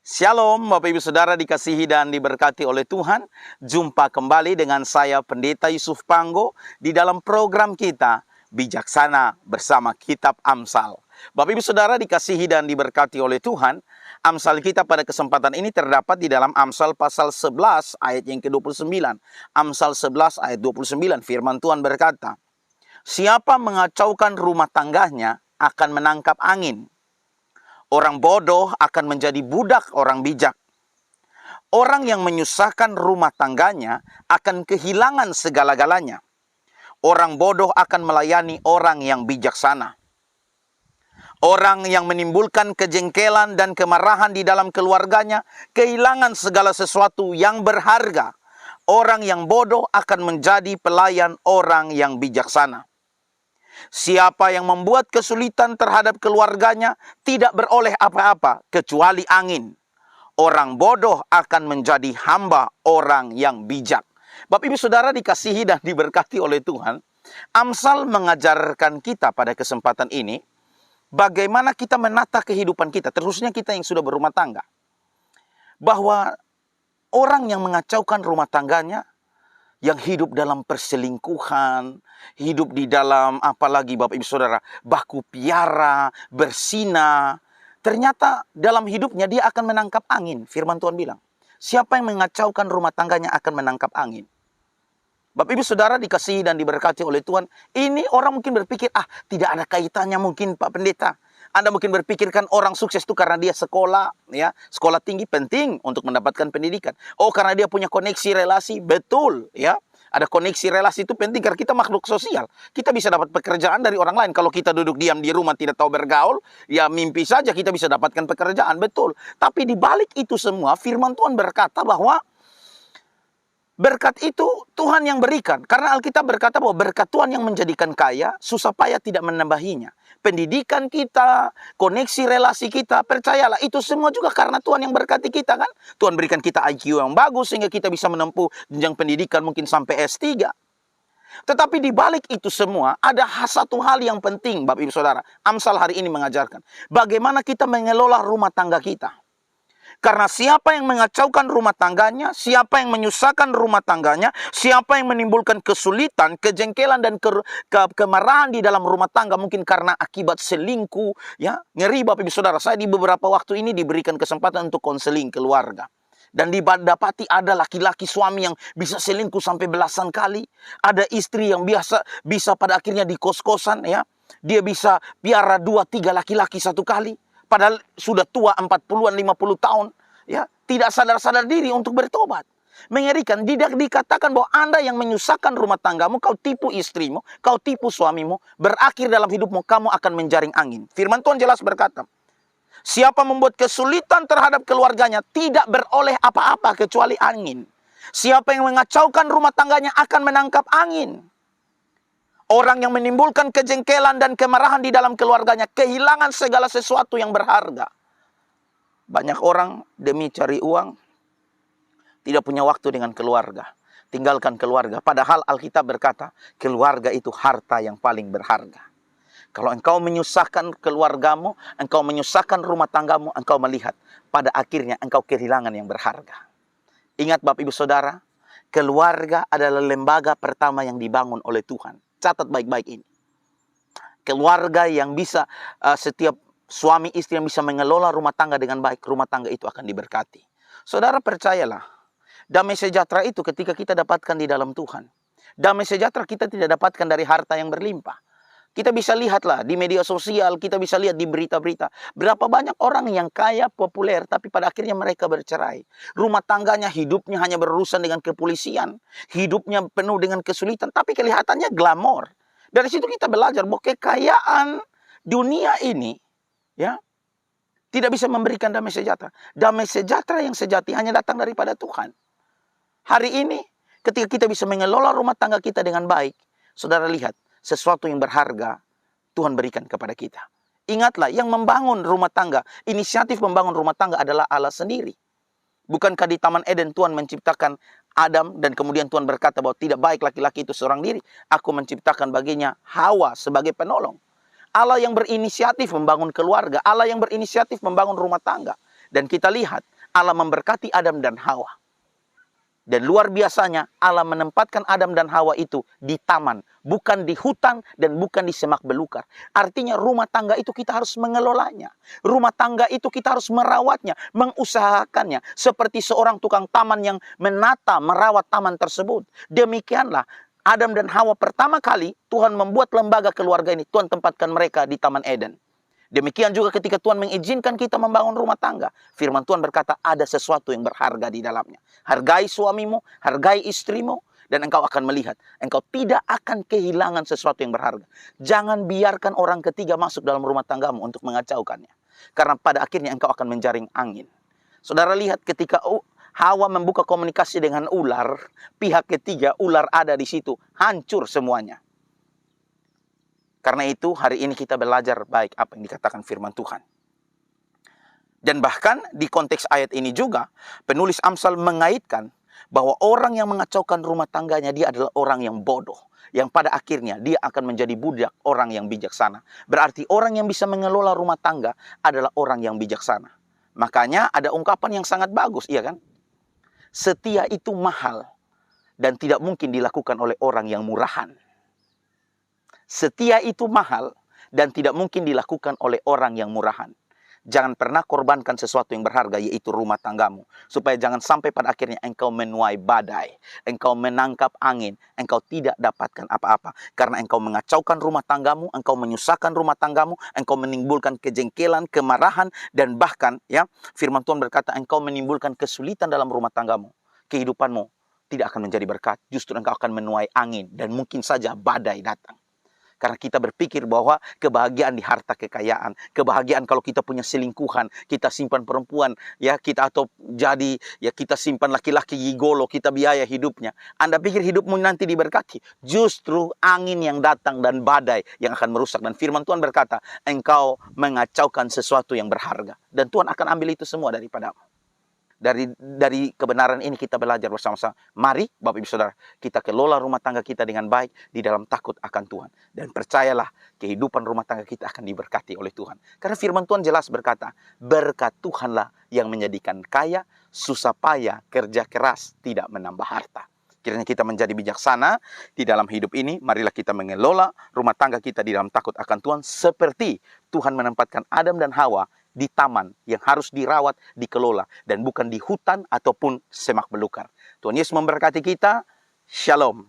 Shalom Bapak Ibu Saudara dikasihi dan diberkati oleh Tuhan. Jumpa kembali dengan saya Pendeta Yusuf Panggo di dalam program kita Bijaksana bersama Kitab Amsal. Bapak Ibu Saudara dikasihi dan diberkati oleh Tuhan. Amsal kita pada kesempatan ini terdapat di dalam Amsal pasal 11 ayat yang ke-29. Amsal 11 ayat 29 firman Tuhan berkata, "Siapa mengacaukan rumah tangganya akan menangkap angin. Orang bodoh akan menjadi budak orang bijak. Orang yang menyusahkan rumah tangganya akan kehilangan segala-galanya. Orang bodoh akan melayani orang yang bijaksana. Orang yang menimbulkan kejengkelan dan kemarahan di dalam keluarganya kehilangan segala sesuatu yang berharga. Orang yang bodoh akan menjadi pelayan orang yang bijaksana. Siapa yang membuat kesulitan terhadap keluarganya tidak beroleh apa-apa kecuali angin. Orang bodoh akan menjadi hamba orang yang bijak." Bapak Ibu Saudara dikasihi dan diberkati oleh Tuhan. Amsal mengajarkan kita pada kesempatan ini bagaimana kita menata kehidupan kita, terusnya kita yang sudah berumah tangga. Bahwa orang yang mengacaukan rumah tangganya, yang hidup dalam perselingkuhan, hidup di dalam apalagi Bapak Ibu Saudara, baku piara, berzina, ternyata dalam hidupnya dia akan menangkap angin. Firman Tuhan bilang, siapa yang mengacaukan rumah tangganya akan menangkap angin. Bapak Ibu Saudara dikasihi dan diberkati oleh Tuhan. Ini orang mungkin berpikir, tidak ada kaitannya mungkin Pak Pendeta. Anda mungkin berpikirkan orang sukses itu karena dia sekolah, ya, sekolah tinggi penting untuk mendapatkan pendidikan. Oh, karena dia punya koneksi relasi, betul, ya. Ada koneksi relasi itu penting karena kita makhluk sosial. Kita bisa dapat pekerjaan dari orang lain. Kalau kita duduk diam di rumah tidak tahu bergaul, ya mimpi saja kita bisa dapatkan pekerjaan, betul. Tapi di balik itu semua, firman Tuhan berkata bahwa berkat itu Tuhan yang berikan. Karena Alkitab berkata bahwa berkat Tuhan yang menjadikan kaya, susah payah tidak menambahinya. Pendidikan kita, koneksi relasi kita, percayalah itu semua juga karena Tuhan yang berkati kita kan. Tuhan berikan kita IQ yang bagus sehingga kita bisa menempuh jenjang pendidikan mungkin sampai S3. Tetapi di balik itu semua ada satu hal yang penting Bapak Ibu Saudara. Amsal hari ini mengajarkan bagaimana kita mengelola rumah tangga kita. Karena siapa yang mengacaukan rumah tangganya, siapa yang menyusahkan rumah tangganya, siapa yang menimbulkan kesulitan, kejengkelan dan kemarahan di dalam rumah tangga mungkin karena akibat selingkuh, ya. Ngeri Bapak Ibu Saudara, saya di beberapa waktu ini diberikan kesempatan untuk konseling keluarga. Dan didapati ada laki-laki suami yang bisa selingkuh sampai belasan kali. Ada istri yang bisa pada akhirnya di kos-kosan, ya. Dia bisa piara 2-3 laki-laki satu kali. Padahal sudah tua 40-an, 50 tahun. Ya, tidak sadar-sadar diri untuk bertobat. Mengerikan, dikatakan bahwa Anda yang menyusahkan rumah tanggamu, kau tipu istrimu, kau tipu suamimu, berakhir dalam hidupmu, kamu akan menjaring angin. Firman Tuhan jelas berkata, siapa membuat kesulitan terhadap keluarganya, tidak beroleh apa-apa kecuali angin. Siapa yang mengacaukan rumah tangganya akan menangkap angin. Orang yang menimbulkan kejengkelan dan kemarahan di dalam keluarganya kehilangan segala sesuatu yang berharga. Banyak orang demi cari uang tidak punya waktu dengan keluarga. Tinggalkan keluarga. Padahal Alkitab berkata keluarga itu harta yang paling berharga. Kalau engkau menyusahkan keluargamu, engkau menyusahkan rumah tanggamu, engkau melihat pada akhirnya engkau kehilangan yang berharga. Ingat Bapak Ibu Saudara, keluarga adalah lembaga pertama yang dibangun oleh Tuhan. Catat baik-baik ini. Keluarga yang bisa, setiap suami istri yang bisa mengelola rumah tangga dengan baik, rumah tangga itu akan diberkati. Saudara percayalah, damai sejahtera itu ketika kita dapatkan di dalam Tuhan. Damai sejahtera kita tidak dapatkan dari harta yang berlimpah. Kita bisa lihatlah di media sosial, kita bisa lihat di berita-berita. Berapa banyak orang yang kaya, populer, tapi pada akhirnya mereka bercerai. Rumah tangganya, hidupnya hanya berurusan dengan kepolisian. Hidupnya penuh dengan kesulitan, tapi kelihatannya glamor. Dari situ kita belajar bahwa kekayaan dunia ini, ya, tidak bisa memberikan damai sejahtera. Damai sejahtera yang sejati hanya datang daripada Tuhan. Hari ini, ketika kita bisa mengelola rumah tangga kita dengan baik, saudara lihat, sesuatu yang berharga Tuhan berikan kepada kita. Ingatlah, yang membangun rumah tangga, inisiatif membangun rumah tangga adalah Allah sendiri. Bukankah di Taman Eden Tuhan menciptakan Adam dan kemudian Tuhan berkata bahwa tidak baik laki-laki itu seorang diri. Aku menciptakan baginya Hawa sebagai penolong. Allah yang berinisiatif membangun keluarga, Allah yang berinisiatif membangun rumah tangga. Dan kita lihat Allah memberkati Adam dan Hawa. Dan luar biasanya Allah menempatkan Adam dan Hawa itu di taman, bukan di hutan dan bukan di semak belukar. Artinya rumah tangga itu kita harus mengelolanya. Rumah tangga itu kita harus merawatnya, mengusahakannya. Seperti seorang tukang taman yang menata, merawat taman tersebut. Demikianlah Adam dan Hawa pertama kali Tuhan membuat lembaga keluarga ini. Tuhan tempatkan mereka di Taman Eden. Demikian juga ketika Tuhan mengizinkan kita membangun rumah tangga. Firman Tuhan berkata ada sesuatu yang berharga di dalamnya. Hargai suamimu, hargai istrimu, dan engkau akan melihat. Engkau tidak akan kehilangan sesuatu yang berharga. Jangan biarkan orang ketiga masuk dalam rumah tanggamu untuk mengacaukannya. Karena pada akhirnya engkau akan menjaring angin. Saudara lihat ketika Hawa membuka komunikasi dengan ular, pihak ketiga ular ada di situ, hancur semuanya. Karena itu hari ini kita belajar baik apa yang dikatakan firman Tuhan. Dan bahkan di konteks ayat ini juga, penulis Amsal mengaitkan bahwa orang yang mengacaukan rumah tangganya, dia adalah orang yang bodoh. Yang pada akhirnya dia akan menjadi budak orang yang bijaksana. Berarti orang yang bisa mengelola rumah tangga adalah orang yang bijaksana. Makanya ada ungkapan yang sangat bagus, iya kan? Setia itu mahal dan tidak mungkin dilakukan oleh orang yang murahan. Setia itu mahal dan tidak mungkin dilakukan oleh orang yang murahan. Jangan pernah korbankan sesuatu yang berharga, yaitu rumah tanggamu. Supaya jangan sampai pada akhirnya engkau menuai badai. Engkau menangkap angin. Engkau tidak dapatkan apa-apa. Karena engkau mengacaukan rumah tanggamu. Engkau menyusahkan rumah tanggamu. Engkau menimbulkan kejengkelan, kemarahan. Dan bahkan ya firman Tuhan berkata engkau menimbulkan kesulitan dalam rumah tanggamu. Kehidupanmu tidak akan menjadi berkat. Justru engkau akan menuai angin. Dan mungkin saja badai datang. Karena kita berpikir bahwa kebahagiaan di harta kekayaan, kebahagiaan kalau kita punya selingkuhan, kita simpan perempuan, ya kita atau jadi ya kita simpan laki-laki gigolo, kita biaya hidupnya. Anda pikir hidupmu nanti diberkati? Justru angin yang datang dan badai yang akan merusak. Dan firman Tuhan berkata, engkau mengacaukan sesuatu yang berharga. Dan Tuhan akan ambil itu semua daripadamu. Dari kebenaran ini kita belajar bersama-sama. Mari Bapak Ibu Saudara, kita kelola rumah tangga kita dengan baik di dalam takut akan Tuhan. Dan percayalah, kehidupan rumah tangga kita akan diberkati oleh Tuhan. Karena firman Tuhan jelas berkata, berkat Tuhanlah yang menjadikan kaya, susah payah, kerja keras, tidak menambah harta. Kiranya kita menjadi bijaksana di dalam hidup ini. Marilah kita mengelola rumah tangga kita di dalam takut akan Tuhan. Seperti Tuhan menempatkan Adam dan Hawa di taman yang harus dirawat, dikelola. Dan bukan di hutan ataupun semak belukar. Tuhan Yesus memberkati kita. Shalom.